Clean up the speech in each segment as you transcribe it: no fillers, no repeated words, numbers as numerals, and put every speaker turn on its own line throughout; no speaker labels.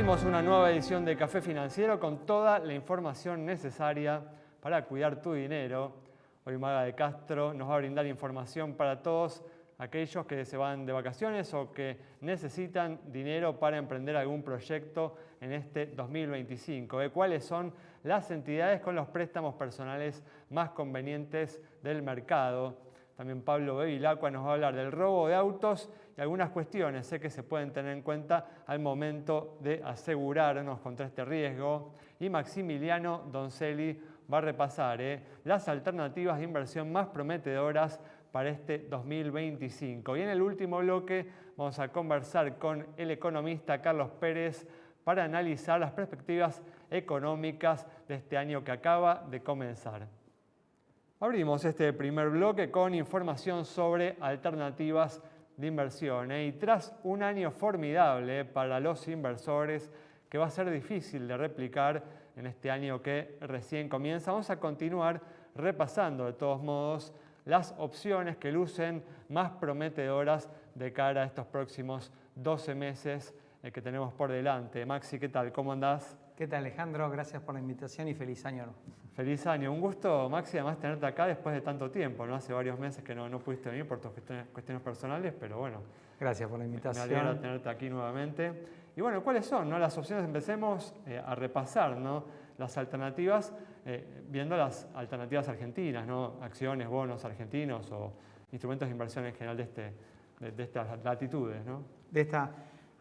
Tenemos una nueva edición de Café Financiero con toda la información necesaria para cuidar tu dinero. Hoy Maga de Castro nos va a brindar información para todos aquellos que se van de vacaciones o que necesitan dinero para emprender algún proyecto en este 2025. ¿Cuáles son las entidades con los préstamos personales más convenientes del mercado? También Pablo Bevilacqua nos va a hablar del robo de autos y algunas cuestiones que se pueden tener en cuenta al momento de asegurarnos contra este riesgo. Y Maximiliano Donzelli va a repasar las alternativas de inversión más prometedoras para este 2025. Y en el último bloque vamos a conversar con el economista Carlos Pérez para analizar las perspectivas económicas de este año que acaba de comenzar. Abrimos este primer bloque con información sobre alternativas de inversión. Y tras un año formidable para los inversores, que va a ser difícil de replicar en este año que recién comienza, vamos a continuar repasando de todos modos las opciones que lucen más prometedoras de cara a estos próximos 12 meses que tenemos por delante. Maxi, ¿qué tal? ¿Cómo andás?
¿Qué tal, Alejandro? Gracias por la invitación y feliz año.
Feliz año. Un gusto, Maxi, además tenerte acá después de tanto tiempo, ¿no? Hace varios meses que no pudiste venir por tus cuestiones personales, pero bueno.
Gracias por la invitación.
Me alegra tenerte aquí nuevamente. Y bueno, ¿cuáles son, no, las opciones? Empecemos a repasar, ¿no? Las alternativas, viendo las alternativas argentinas, ¿no? Acciones, bonos argentinos o instrumentos de inversión en general de estas latitudes, ¿no?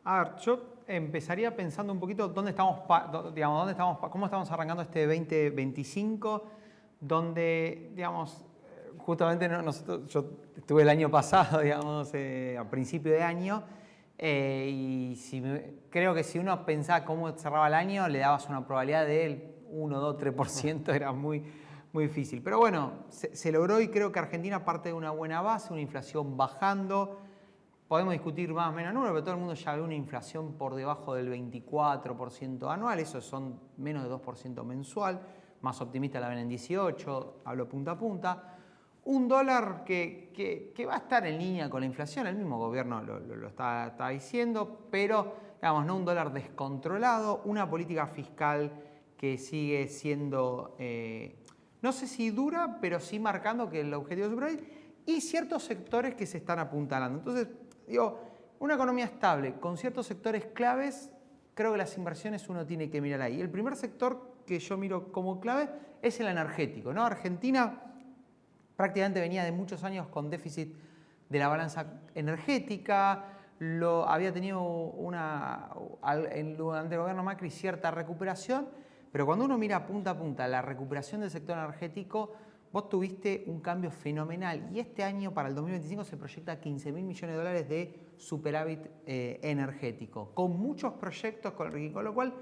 A ver, yo empezaría pensando un poquito cómo estamos arrancando este 2025, donde, digamos, justamente yo estuve el año pasado, digamos, a principio de año, y creo que si uno pensaba cómo cerraba el año, le dabas una probabilidad del 1, 2, 3%, era muy difícil. Pero bueno, se logró y creo que Argentina parte de una buena base, una inflación bajando. Podemos discutir más o menos números, pero todo el mundo ya ve una inflación por debajo del 24% anual, eso son menos de 2% mensual, más optimista la ven en 18, hablo punta a punta. Un dólar que va a estar en línea con la inflación, el mismo gobierno lo está diciendo, pero digamos, no un dólar descontrolado, una política fiscal que sigue siendo, no sé si dura, pero sí marcando que el objetivo es superar, y ciertos sectores que se están apuntalando. Entonces, digo, una economía estable con ciertos sectores claves, creo que las inversiones uno tiene que mirar ahí. El primer sector que yo miro como clave es el energético, ¿no? Argentina prácticamente venía de muchos años con déficit de la balanza energética, había tenido durante el gobierno Macri cierta recuperación, pero cuando uno mira punta a punta la recuperación del sector energético, vos tuviste un cambio fenomenal y este año para el 2025 se proyecta 15.000 millones de dólares de superávit energético, con muchos proyectos, con lo cual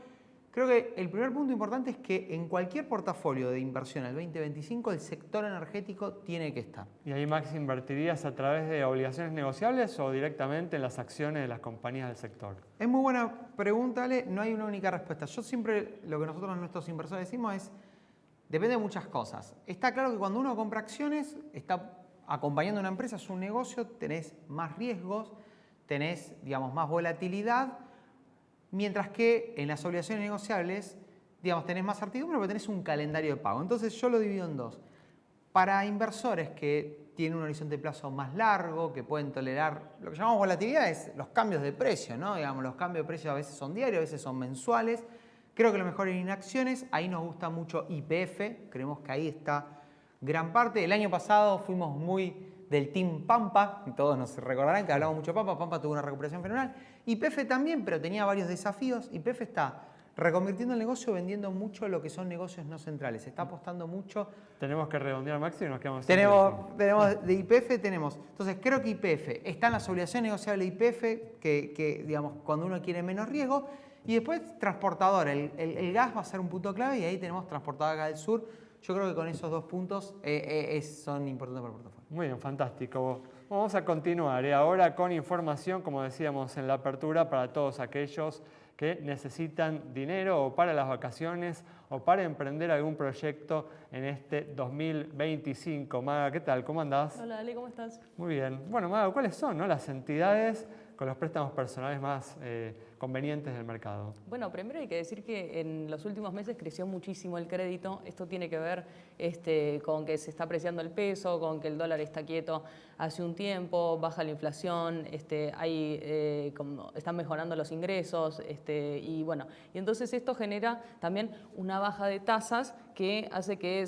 creo que el primer punto importante es que en cualquier portafolio de inversión al 2025 el sector energético tiene que estar.
¿Y ahí, Max, invertirías a través de obligaciones negociables o directamente en las acciones de las compañías del sector?
Es muy buena pregunta, Ale. No hay una única respuesta. Yo siempre, lo que nosotros nuestros inversores decimos es, depende de muchas cosas. Está claro que cuando uno compra acciones, está acompañando a una empresa, es un negocio, tenés más riesgos, tenés, digamos, más volatilidad, mientras que en las obligaciones negociables, digamos, tenés más certidumbre, pero tenés un calendario de pago. Entonces yo lo divido en dos. Para inversores que tienen un horizonte de plazo más largo, que pueden tolerar lo que llamamos volatilidad, es los cambios de precio, ¿no? Digamos, los cambios de precio a veces son diarios, a veces son mensuales. Creo que lo mejor es en acciones, ahí nos gusta mucho YPF, creemos que ahí está gran parte. El año pasado fuimos muy del Team Pampa, todos nos recordarán que hablamos mucho de Pampa, Pampa tuvo una recuperación fenomenal. YPF también, pero tenía varios desafíos. YPF está reconvirtiendo el negocio, vendiendo mucho lo que son negocios no centrales, se está apostando mucho.
Tenemos que redondear, Maxi, y nos quedamos
tenemos de YPF tenemos. Entonces creo que YPF está en las obligaciones negociables de YPF, que digamos, cuando uno quiere menos riesgo. Y después transportador, el gas va a ser un punto clave y ahí tenemos transportador gas del sur. Yo creo que con esos dos puntos son importantes para el portafolio.
Muy bien, fantástico. Vamos a continuar ahora con información, como decíamos en la apertura, para todos aquellos que necesitan dinero o para las vacaciones o para emprender algún proyecto en este 2025. Maga, ¿qué tal? ¿Cómo andás?
Hola, Ale, ¿cómo estás?
Muy bien. Bueno, Maga, ¿cuáles son, no, las entidades con los préstamos personales más convenientes del mercado?
Bueno, primero hay que decir que en los últimos meses creció muchísimo el crédito. Esto tiene que ver con que se está apreciando el peso, con que el dólar está quieto hace un tiempo, baja la inflación, están mejorando los ingresos y entonces esto genera también una baja de tasas que hace que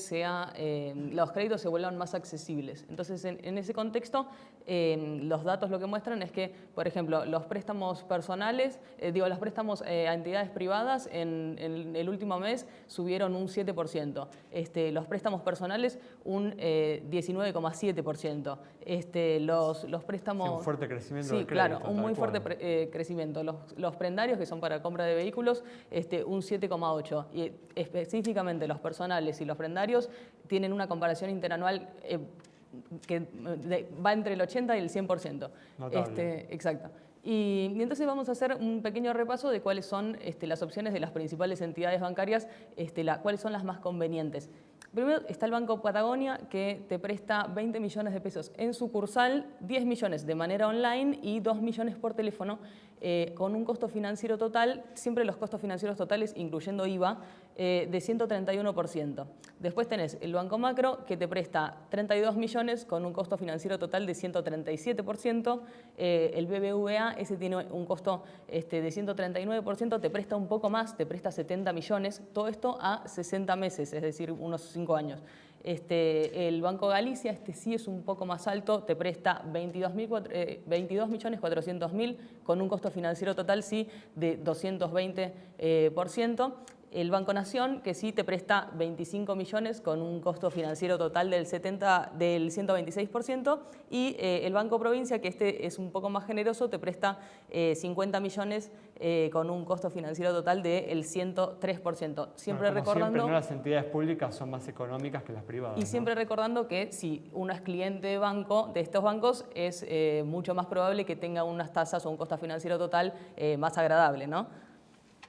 los créditos se vuelvan más accesibles. Entonces, en ese contexto, los datos lo que muestran es que, por ejemplo, los préstamos personales, los préstamos a entidades privadas en el último mes subieron un 7%, los préstamos personales un 19,7%. Los préstamos...
Sí, un fuerte crecimiento
sí,
del crédito.
Claro, un muy fuerte crecimiento. Los prendarios, que son para compra de vehículos, un 7,8%. Y específicamente los personales y los prendarios tienen una comparación interanual que va entre el 80 y el 100%.
Notable.
Exacto. Y entonces vamos a hacer un pequeño repaso de cuáles son las opciones de las principales entidades bancarias, cuáles son las más convenientes. Primero está el Banco Patagonia, que te presta 20 millones de pesos en sucursal, 10 millones de manera online y 2 millones por teléfono, con un costo financiero total, siempre los costos financieros totales, incluyendo IVA, de 131%. Después tenés el Banco Macro, que te presta 32 millones con un costo financiero total de 137%. El BBVA, ese tiene un costo de 139%, te presta un poco más, te presta 70 millones, todo esto a 60 meses, es decir, unos 5 años. El Banco Galicia, sí es un poco más alto, te presta 22.400.000 con un costo financiero total de 220%. El Banco Nación, que sí te presta 25 millones con un costo financiero total del 126%, y el Banco Provincia, que es un poco más generoso, te presta 50 millones con un costo financiero total del 103%. Siempre recordando...
Siempre, ¿no? Las entidades públicas son más económicas que las privadas.
Y siempre recordando que si uno es cliente de estos bancos, es mucho más probable que tenga unas tasas o un costo financiero total más agradable, ¿no?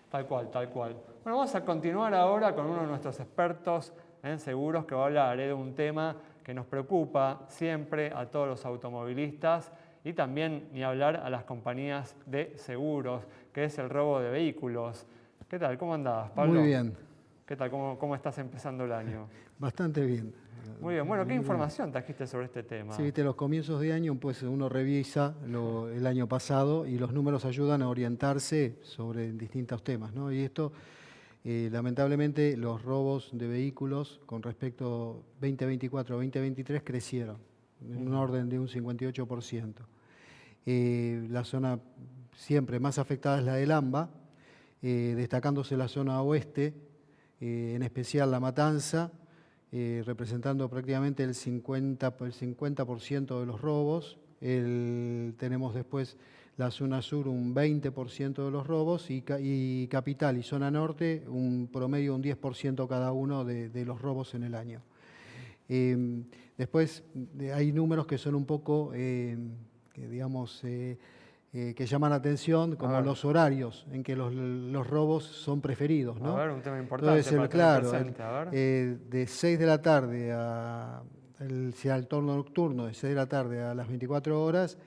Tal cual, tal cual. Bueno, vamos a continuar ahora con uno de nuestros expertos en seguros que va a hablar de un tema que nos preocupa siempre a todos los automovilistas y también, ni hablar, a las compañías de seguros, que es el robo de vehículos. ¿Qué tal? ¿Cómo andás, Pablo?
Muy bien.
¿Qué tal? ¿Cómo estás empezando el año?
Bastante bien.
Muy bien. Bueno, ¿qué información trajiste sobre este tema?
Sí, viste, los comienzos de año, pues uno revisa el año pasado y los números ayudan a orientarse sobre distintos temas, ¿no? Y esto, lamentablemente, los robos de vehículos con respecto 2024-2023 crecieron en un orden de un 58%. La zona siempre más afectada es la del AMBA, destacándose la zona oeste, en especial La Matanza, representando prácticamente el 50% de los robos. Tenemos después la zona sur un 20% de los robos y capital y zona norte un promedio un 10% cada uno de los robos en el año. Después hay números que son un poco, que llaman la atención, como los horarios en que los robos son preferidos, ¿no?
A ver, un tema importante. Entonces,
claro,
presente, a ver.
de 6 de la tarde si al turno nocturno, de 6 de la tarde a las 24 horas,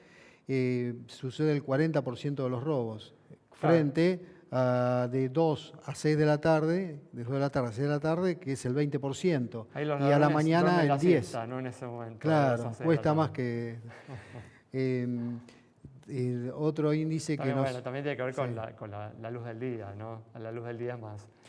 sucede el 40% de los robos, frente a de 2 a 6 de la tarde, de 2 de la tarde a 6 de la tarde, que es el 20%,
Ahí los
y a la
ladrones
mañana
duermen
el
la
10%.
siesta, no en ese momento.
Claro, cuesta más que... otro índice que nos...
Bueno, también tiene que ver con la luz del día, ¿no? A la luz del día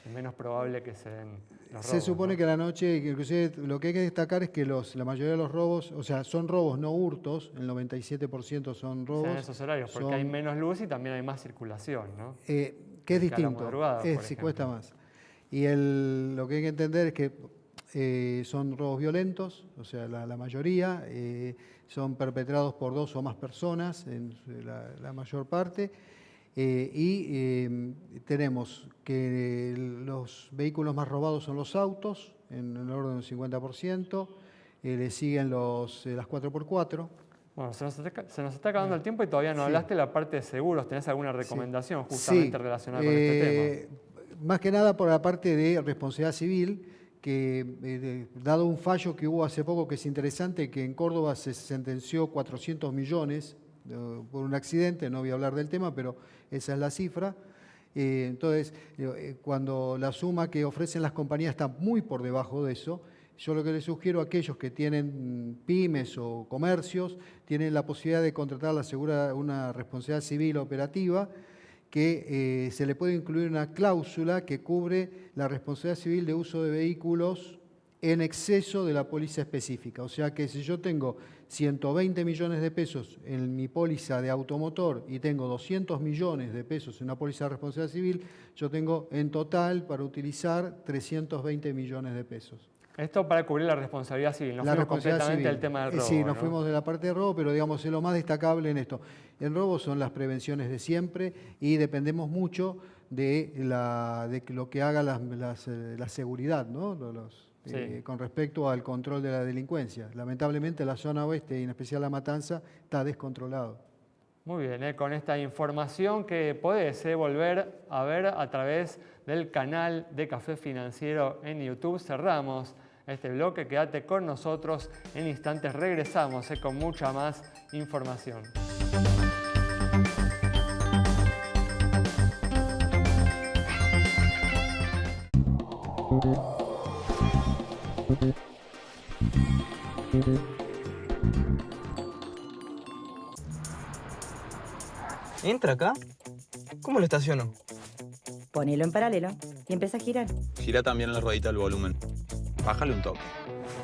es menos probable que se den los robos.
Se supone,
¿no?
que a la noche, inclusive lo que hay que destacar es que la mayoría de los robos, o sea, son robos, no hurtos, el 97% son robos.
En esos horarios, porque hay menos luz y también hay más circulación, ¿no?
Que es distinto,
si
cuesta más. Y lo que hay que entender es que son robos violentos, o sea, la mayoría, son perpetrados por 2 o más personas, en la mayor parte, tenemos que los vehículos más robados son los autos, en el orden del 50%, le siguen las 4x4.
Bueno, se nos está acabando el tiempo y todavía no hablaste de la parte de seguros. ¿Tenés alguna recomendación justamente relacionada con este tema?
Más que nada por la parte de responsabilidad civil, que dado un fallo que hubo hace poco que es interesante, que en Córdoba se sentenció 400 millones por un accidente, no voy a hablar del tema, pero esa es la cifra. Entonces, cuando la suma que ofrecen las compañías está muy por debajo de eso, yo lo que les sugiero a aquellos que tienen pymes o comercios, tienen la posibilidad de contratar una responsabilidad civil operativa, que se le puede incluir una cláusula que cubre la responsabilidad civil de uso de vehículos en exceso de la póliza específica. O sea que si yo tengo 120 millones de pesos en mi póliza de automotor y tengo 200 millones de pesos en una póliza de responsabilidad civil, yo tengo en total para utilizar 320 millones de pesos.
Esto para cubrir la responsabilidad civil, nos fuimos completamente del tema del robo.
Sí, nos
¿no?
fuimos de la parte de robo, pero digamos es lo más destacable en esto. El robo son las prevenciones de siempre y dependemos mucho de lo que haga la seguridad, ¿no?
Sí.
Con respecto al control de la delincuencia. Lamentablemente la zona oeste, y en especial La Matanza, está descontrolado.
Muy bien, con esta información que podés volver a ver a través del canal de Café Financiero en YouTube. Cerramos este bloque, quédate con nosotros, en instantes regresamos con mucha más información.
¿Entra acá? ¿Cómo lo estaciono?
Ponelo en paralelo y empieza a girar.
Gira también la ruedita del volumen. Bájale un toque.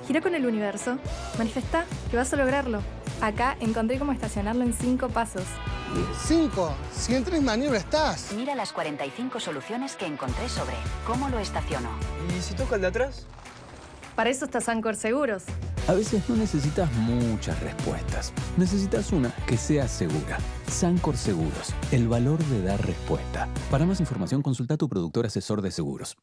Gira con el universo. Manifestá que vas a lograrlo. Acá encontré cómo estacionarlo en 5 pasos.
5. Si en 3 maniobras estás.
Mira las 45 soluciones que encontré sobre cómo lo estaciono.
¿Y si toca el de atrás?
Para eso está Sancor Seguros.
A veces no necesitas muchas respuestas. Necesitas una que sea segura. Sancor Seguros. El valor de dar respuesta. Para más información, consulta a tu productor asesor de seguros.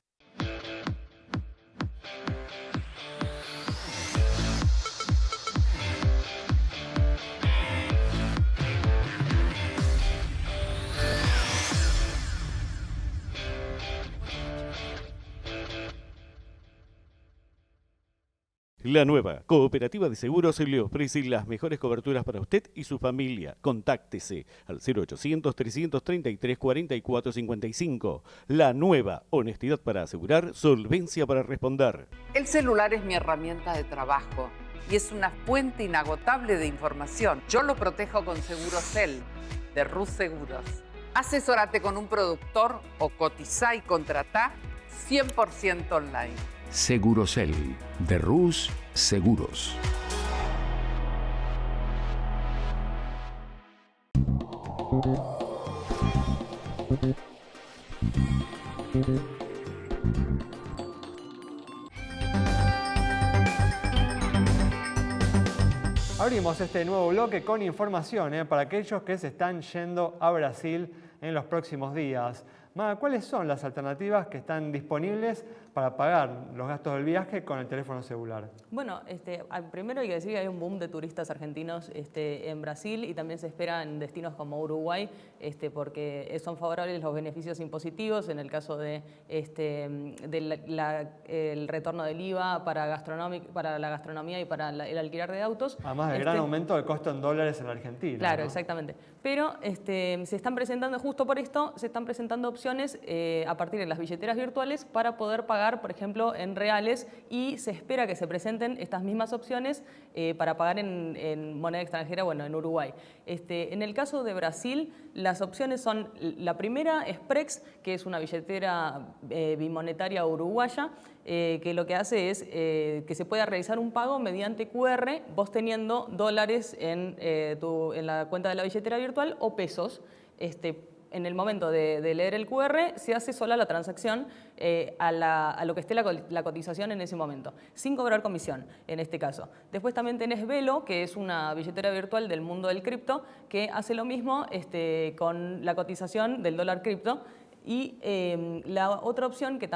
La nueva Cooperativa de Seguros le ofrece las mejores coberturas para usted y su familia. Contáctese al 0800-333-4455. La nueva honestidad para asegurar, solvencia para responder.
El celular es mi herramienta de trabajo y es una fuente inagotable de información. Yo lo protejo con Segurosel de Rus Seguros. Asesórate con un productor o cotizá y contratá 100% online.
Segurosel, de Rus Seguros.
Abrimos este nuevo bloque con información para aquellos que se están yendo a Brasil en los próximos días. Maga, ¿cuáles son las alternativas que están disponibles para pagar los gastos del viaje con el teléfono celular?
Bueno, primero hay que decir que hay un boom de turistas argentinos en Brasil y también se espera en destinos como Uruguay porque son favorables los beneficios impositivos en el caso de el retorno del IVA para la gastronomía y para el alquiler de autos.
Además del gran aumento del costo en dólares en la Argentina.
Claro,
¿no?
Exactamente. Pero se están presentando, justo por esto, se están presentando opciones a partir de las billeteras virtuales para poder pagar, por ejemplo, en reales, y se espera que se presenten estas mismas opciones para pagar en moneda extranjera, bueno, en Uruguay. En el caso de Brasil, las opciones son, la primera es Prex, que es una billetera bimonetaria uruguaya, que lo que hace es que se pueda realizar un pago mediante QR, vos teniendo dólares en la cuenta de la billetera virtual o pesos. En el momento de leer el QR, se hace sola la transacción a lo que esté la cotización en ese momento, sin cobrar comisión en este caso. Después también tenés Velo, que es una billetera virtual del mundo del cripto, que hace lo mismo con la cotización del dólar cripto. Y la otra opción que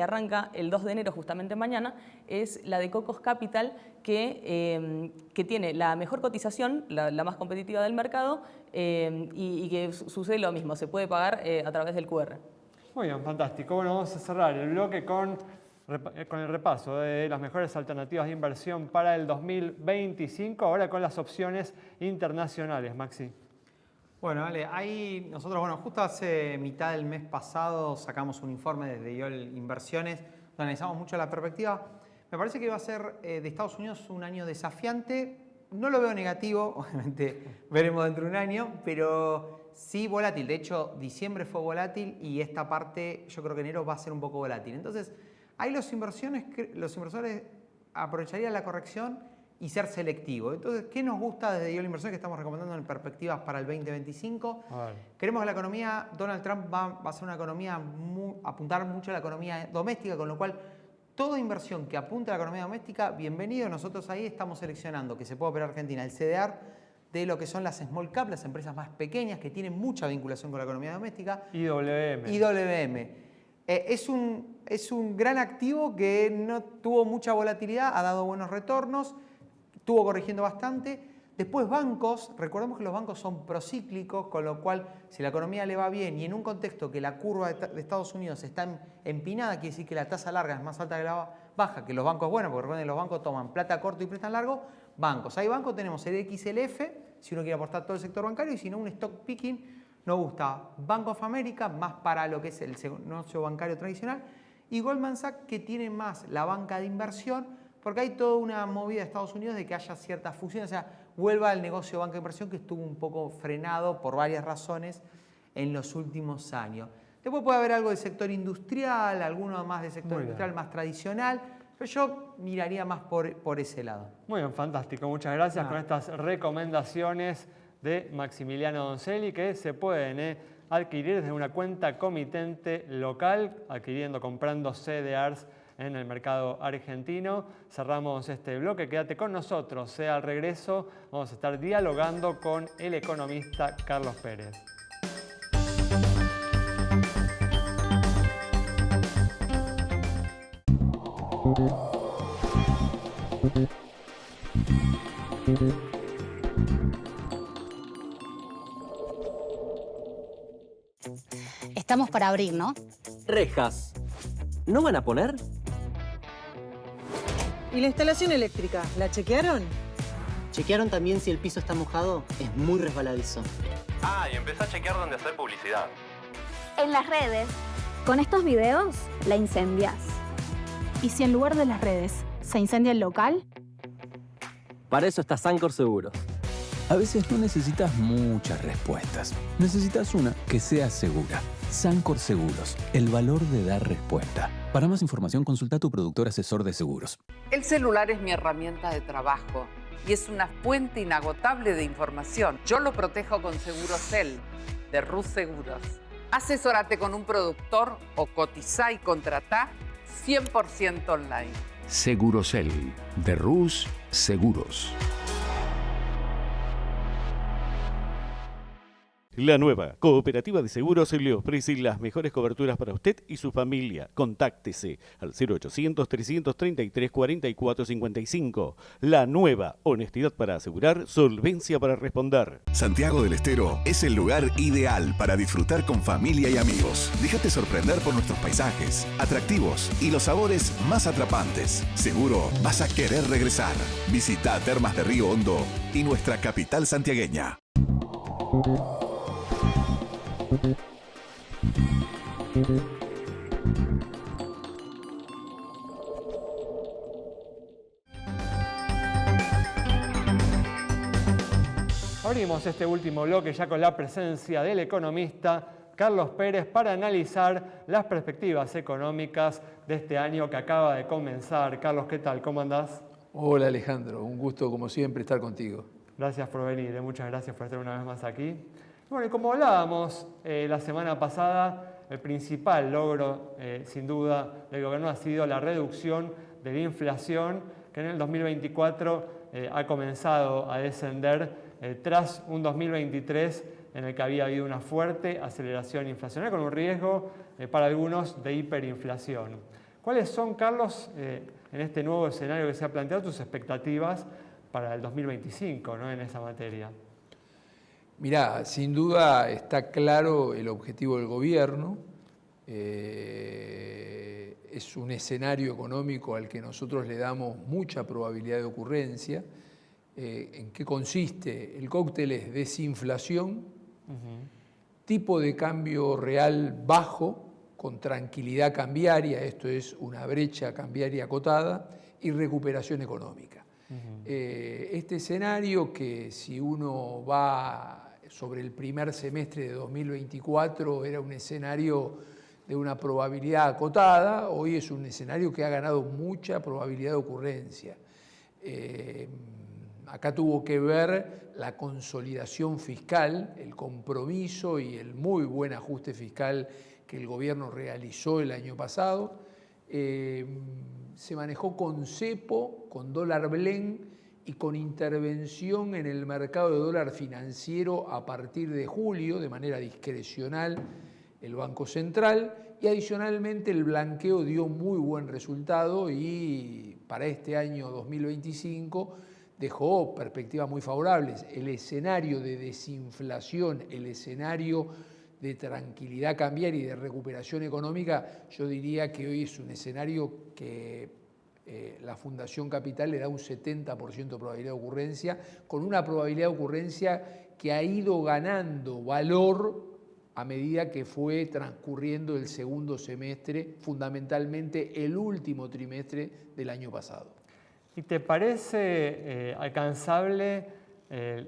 arranca el 2 de enero, justamente mañana, es la de Cocos Capital, que tiene la mejor cotización, la más competitiva del mercado, y que sucede lo mismo, se puede pagar a través del QR.
Muy bien, fantástico. Bueno, vamos a cerrar el bloque con con el repaso de las mejores alternativas de inversión para el 2025, ahora con las opciones internacionales, Maxi.
Bueno, Ale, nosotros, justo hace mitad del mes pasado sacamos un informe desde IOL Inversiones, donde analizamos mucho la perspectiva. Me parece que va a ser de Estados Unidos un año desafiante. No lo veo negativo, obviamente veremos dentro de un año, pero sí volátil. De hecho, diciembre fue volátil y esta parte, yo creo que enero va a ser un poco volátil. Entonces, ahí los inversores aprovecharían la corrección y ser selectivo. Entonces, ¿qué nos gusta desde IOL Inversiones que estamos recomendando en perspectivas para el 2025? Queremos que la economía, Donald Trump va a ser una economía, apuntar mucho a la economía doméstica, con lo cual toda inversión que apunte a la economía doméstica, bienvenido. Nosotros ahí estamos seleccionando, que se puede operar Argentina, el CDR de lo que son las small cap, las empresas más pequeñas que tienen mucha vinculación con la economía doméstica. IWM. Es un gran activo que no tuvo mucha volatilidad, ha dado buenos retornos, estuvo corrigiendo bastante. Después bancos, recordemos que los bancos son procíclicos, con lo cual si la economía le va bien y en un contexto que la curva de Estados Unidos está empinada, quiere decir que la tasa larga es más alta que la baja, que los bancos, porque recuerden, los bancos toman plata corto y prestan largo, bancos. Hay bancos, tenemos el XLF, si uno quiere aportar todo el sector bancario, y si no, un stock picking, nos gusta Bank of America, más para lo que es el negocio bancario tradicional, y Goldman Sachs, que tiene más la banca de inversión, porque hay toda una movida de Estados Unidos de que haya ciertas fusiones, o sea, vuelva al negocio de banca de inversión que estuvo un poco frenado por varias razones en los últimos años. Después puede haber algo del sector industrial, alguno más del sector industrial más tradicional, pero yo miraría más por ese lado.
Muy bien, fantástico. Muchas gracias con estas recomendaciones de Maximiliano Donzelli que se pueden adquirir desde una cuenta comitente local, comprando CDRs en el mercado argentino. Cerramos este bloque, quédate con nosotros. Al regreso vamos a estar dialogando con el economista Carlos Pérez.
Estamos para abrir, ¿no?
Rejas. ¿No van a poner?
¿Y la instalación eléctrica? ¿La chequearon?
¿Chequearon también si el piso está mojado? Es muy resbaladizo.
Ah, y empezá a chequear dónde hacer publicidad.
En las redes. Con estos videos, la incendias.
¿Y si en lugar de las redes se incendia el local?
Para eso está Sancor Seguros.
A veces no necesitas muchas respuestas. Necesitas una que sea segura. Sancor Seguros, el valor de dar respuesta. Para más información, consulta a tu productor asesor de seguros.
El celular es mi herramienta de trabajo y es una fuente inagotable de información. Yo lo protejo con Segurosel de Rus Seguros. Asesórate con un productor o cotizá y contratá 100% online.
Segurosel de Rus Seguros.
La nueva Cooperativa de Seguros le ofrece las mejores coberturas para usted y su familia. Contáctese al 0800-333-4455. La nueva, honestidad para asegurar, solvencia para responder.
Santiago del Estero es el lugar ideal para disfrutar con familia y amigos. Déjate sorprender por nuestros paisajes, atractivos y los sabores más atrapantes. Seguro vas a querer regresar. Visita Termas de Río Hondo y nuestra capital santiagueña.
Abrimos este último bloque ya con la presencia del economista Carlos Pérez para analizar las perspectivas económicas de este año que acaba de comenzar. Carlos, ¿qué tal? ¿Cómo andás?
Hola Alejandro, un gusto como siempre estar contigo.
Gracias por venir, muchas gracias por estar una vez más aquí. Bueno, y como hablábamos la semana pasada, el principal logro, sin duda, del gobierno ha sido la reducción de la inflación, que en el 2024 ha comenzado a descender tras un 2023 en el que había habido una fuerte aceleración inflacionaria con un riesgo para algunos de hiperinflación. ¿Cuáles son, Carlos, en este nuevo escenario que se ha planteado, tus expectativas para el 2025, ¿no?, en esa materia?
Mirá, sin duda está claro el objetivo del gobierno. es un escenario económico al que nosotros le damos mucha probabilidad de ocurrencia. ¿En qué consiste? El cóctel es desinflación, tipo de cambio real bajo, con tranquilidad cambiaria, esto es una brecha cambiaria acotada, y recuperación económica. Este escenario, que si uno va sobre el primer semestre de 2024 era un escenario de una probabilidad acotada, hoy es un escenario que ha ganado mucha probabilidad de ocurrencia. Acá tuvo que ver la consolidación fiscal, el compromiso y el muy buen ajuste fiscal que el gobierno realizó el año pasado. Se manejó con cepo, con dólar blend y con intervención en el mercado de dólar financiero a partir de julio, de manera discrecional, el Banco Central, y adicionalmente el blanqueo dio muy buen resultado y para este año 2025 dejó perspectivas muy favorables. El escenario de desinflación, el escenario de tranquilidad cambiaria y de recuperación económica, yo diría que hoy es un escenario que la Fundación Capital le da un 70% de probabilidad de ocurrencia, con una probabilidad de ocurrencia que ha ido ganando valor a medida que fue transcurriendo el segundo semestre, fundamentalmente el último trimestre del año pasado.
¿Y te parece alcanzable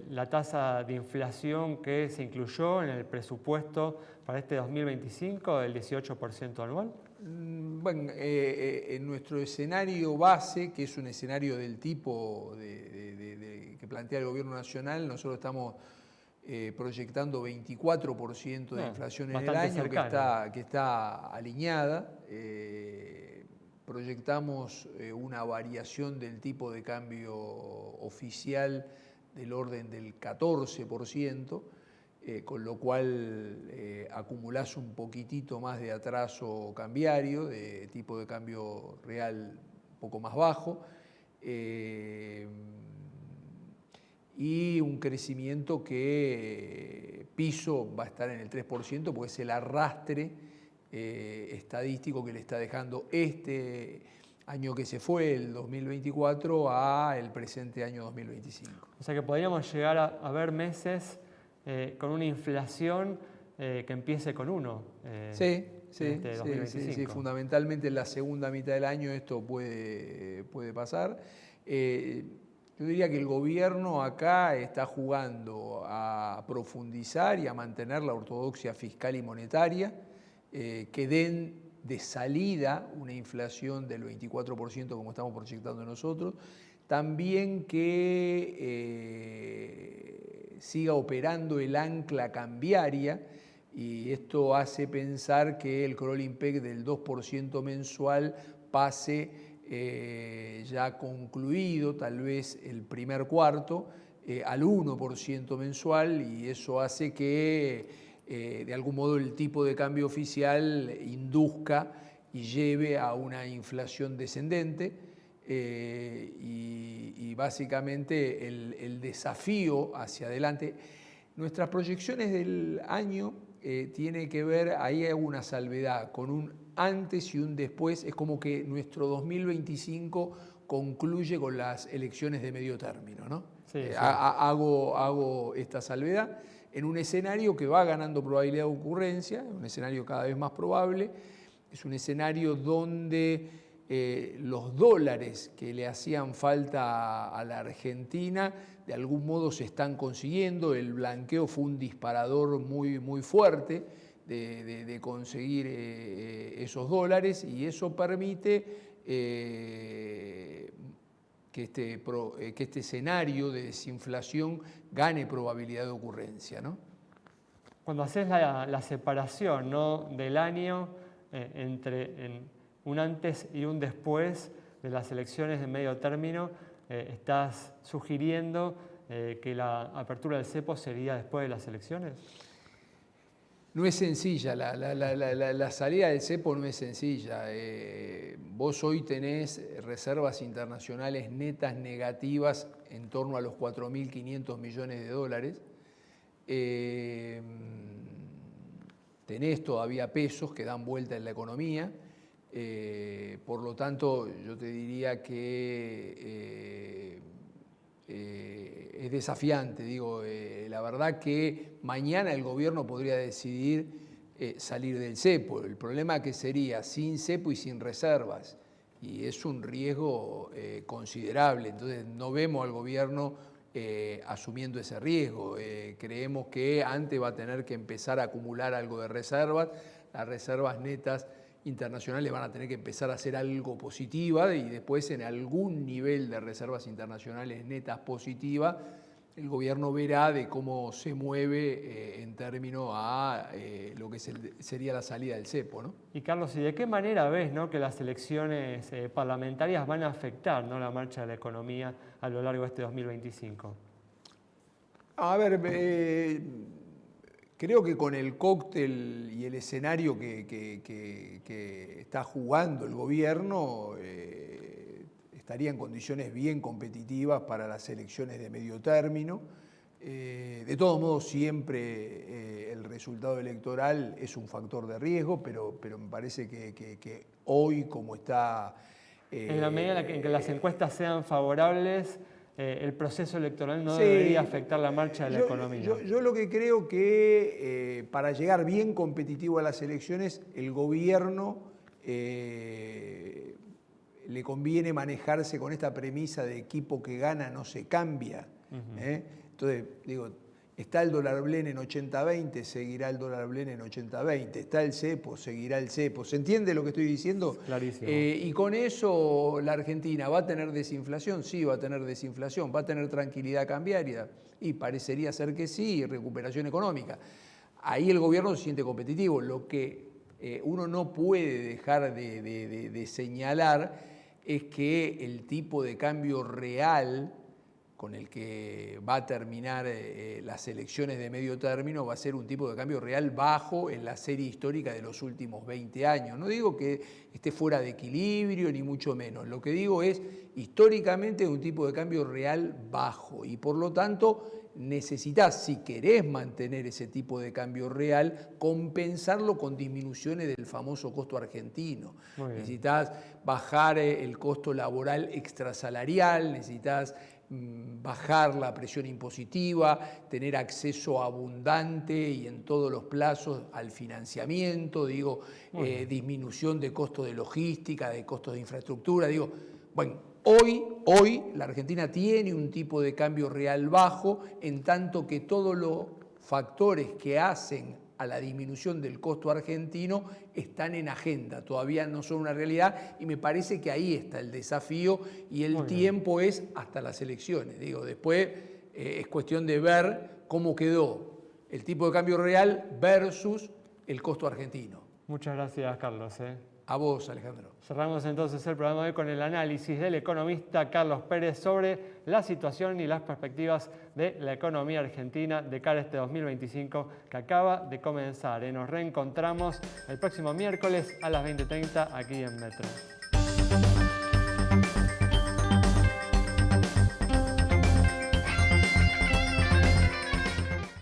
la tasa de inflación que se incluyó en el presupuesto para este 2025 del 18% anual?
Bueno, en nuestro escenario base, que es un escenario del tipo que plantea el Gobierno Nacional, nosotros estamos proyectando 24% de inflación en el año, que está alineada. Proyectamos una variación del tipo de cambio oficial del orden del 14%, con lo cual acumulás un poquitito más de atraso cambiario, de tipo de cambio real un poco más bajo, y un crecimiento que piso va a estar en el 3%, porque es el arrastre estadístico que le está dejando este año que se fue, el 2024, a el presente año 2025.
O sea que podríamos llegar a ver meses con una inflación que empiece con 1.
Sí, fundamentalmente en la segunda mitad del año esto puede pasar. Yo diría que el gobierno acá está jugando a profundizar y a mantener la ortodoxia fiscal y monetaria, que den de salida una inflación del 24% como estamos proyectando nosotros, también que siga operando el ancla cambiaria, y esto hace pensar que el crawling peg del 2% mensual pase ya concluido, tal vez el primer cuarto, al 1% mensual, y eso hace que de algún modo el tipo de cambio oficial induzca y lleve a una inflación descendente, y básicamente el desafío hacia adelante. Nuestras proyecciones del año tiene que ver, ahí hay una salvedad, con un antes y un después. Es como que nuestro 2025 concluye con las elecciones de medio término, ¿no? Hago esta salvedad en un escenario que va ganando probabilidad de ocurrencia, un escenario cada vez más probable. Es un escenario donde los dólares que le hacían falta a la Argentina de algún modo se están consiguiendo. El blanqueo fue un disparador muy, muy fuerte de conseguir esos dólares, y eso permite que este escenario de desinflación gane probabilidad de ocurrencia, ¿no?
Cuando haces la separación, ¿no?, del año entre un antes y un después de las elecciones de medio término, ¿estás sugiriendo que la apertura del cepo sería después de las elecciones?
No es sencilla, la salida del cepo no es sencilla. Vos hoy tenés reservas internacionales netas negativas en torno a los 4.500 millones de dólares. Tenés todavía pesos que dan vuelta en la economía. Por lo tanto, yo te diría que es desafiante. La verdad que mañana el gobierno podría decidir salir del cepo. El problema que sería sin cepo y sin reservas. Y es un riesgo considerable. Entonces no vemos al gobierno asumiendo ese riesgo. Creemos que antes va a tener que empezar a acumular algo de reservas. Las reservas netas internacionales van a tener que empezar a hacer algo positiva y después en algún nivel de reservas internacionales netas positivas, el gobierno verá de cómo se mueve en términos a lo que sería la salida del cepo, ¿no?
Y Carlos, ¿y de qué manera ves, ¿no?, que las elecciones parlamentarias van a afectar, ¿no?, la marcha de la economía a lo largo de este 2025?
A ver, creo que con el cóctel y el escenario que está jugando el gobierno, estaría en condiciones bien competitivas para las elecciones de medio término. De todos modos, siempre el resultado electoral es un factor de riesgo, pero me parece que hoy, como está...
en la medida en que las encuestas sean favorables, el proceso electoral no debería afectar la marcha de la economía.
Yo lo que creo que para llegar bien competitivo a las elecciones, el gobierno le conviene manejarse con esta premisa de equipo que gana no se cambia. Entonces, está el dólar blend en 80-20, seguirá el dólar blend en 80-20. Está el cepo, seguirá el cepo. ¿Se entiende lo que estoy diciendo?
Clarísimo.
Y con eso la Argentina va a tener desinflación, sí va a tener desinflación, va a tener tranquilidad cambiaria, y parecería ser que sí, recuperación económica. Ahí el gobierno se siente competitivo. Lo que uno no puede dejar de señalar es que el tipo de cambio real con el que va a terminar las elecciones de medio término va a ser un tipo de cambio real bajo en la serie histórica de los últimos 20 años. No digo que esté fuera de equilibrio, ni mucho menos. Lo que digo es, históricamente, un tipo de cambio real bajo y por lo tanto necesitas, si querés mantener ese tipo de cambio real, compensarlo con disminuciones del famoso costo argentino. Necesitas bajar el costo laboral extrasalarial, necesitas bajar la presión impositiva, tener acceso abundante y en todos los plazos al financiamiento, disminución de costos de logística, de costos de infraestructura. Hoy la Argentina tiene un tipo de cambio real bajo, en tanto que todos los factores que hacen a la disminución del costo argentino están en agenda, todavía no son una realidad, y me parece que ahí está el desafío y el tiempo es hasta las elecciones. Después es cuestión de ver cómo quedó el tipo de cambio real versus el costo argentino.
Muchas gracias, Carlos.
A vos, Alejandro.
Cerramos entonces el programa de hoy con el análisis del economista Carlos Pérez sobre la situación y las perspectivas de la economía argentina de cara a este 2025 que acaba de comenzar. Nos reencontramos el próximo miércoles a las 20:30 aquí en Metro.